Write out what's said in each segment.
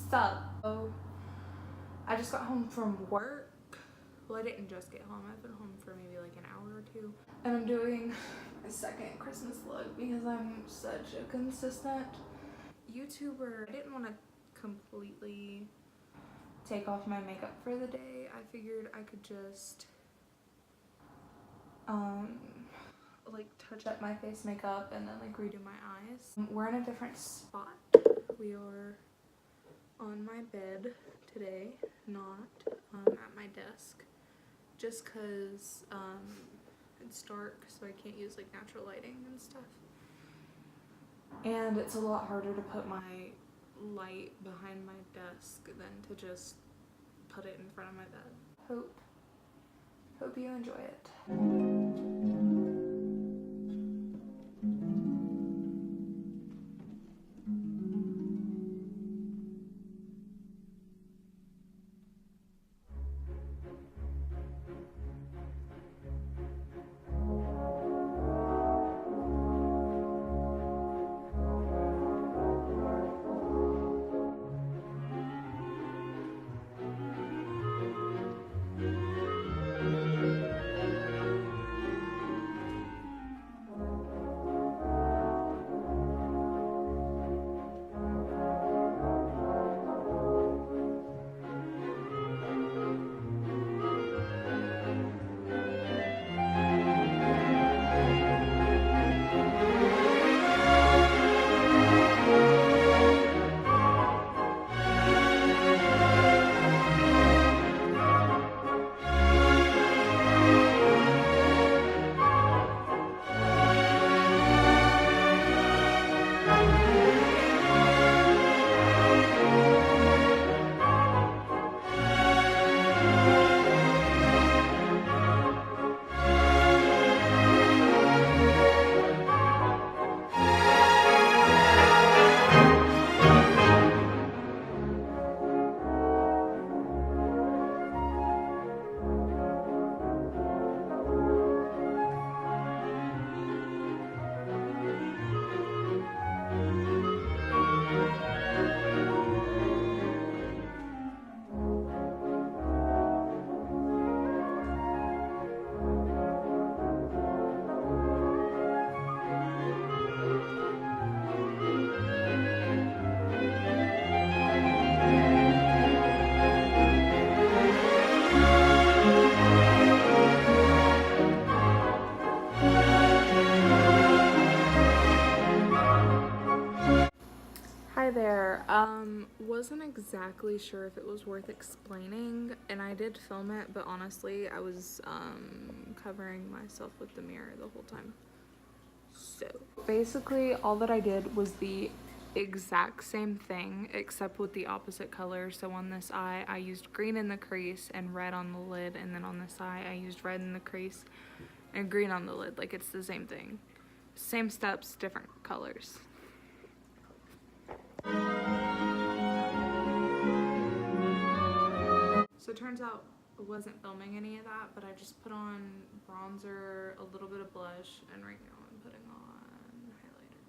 Sup? Oh, I just got home from work. Well, I didn't just get home. I've been home for maybe like an hour or two. And I'm doing my second Christmas look because I'm such a consistent YouTuber. I didn't want to completely take off my makeup for the day. I figured I could just like touch up my face makeup and then like redo my eyes. We're in a different spot. We are on my bed today, not at my desk, just cause it's dark, so I can't use like natural lighting and stuff. And it's a lot harder to put my light behind my desk than to just put it in front of my bed. Hope you enjoy it. Hi there. Wasn't exactly sure if it was worth explaining, and I did film it, but honestly, I was covering myself with the mirror the whole time. So basically, all that I did was the exact same thing, except with the opposite color. So on this eye, I used green in the crease and red on the lid, and then on this eye, I used red in the crease and green on the lid. Like, it's the same thing. Same steps, different colors. So it turns out I wasn't filming any of that, but I just put on bronzer, a little bit of blush, and right now I'm putting on highlighter.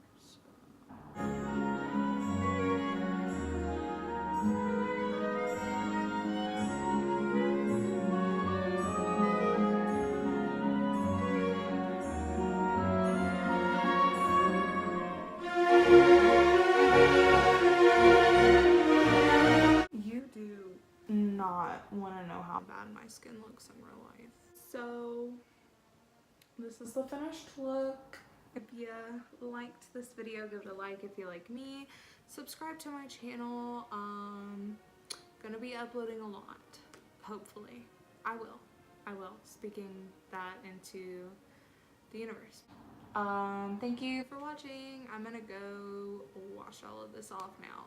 You do not want to know how bad my skin looks in real life. So this is the finished look. If you liked this video, give it a like. If you like me, subscribe to my channel. Gonna be uploading a lot, hopefully. I will, speaking that into the universe. Thank you for watching. I'm gonna go wash all of this off now.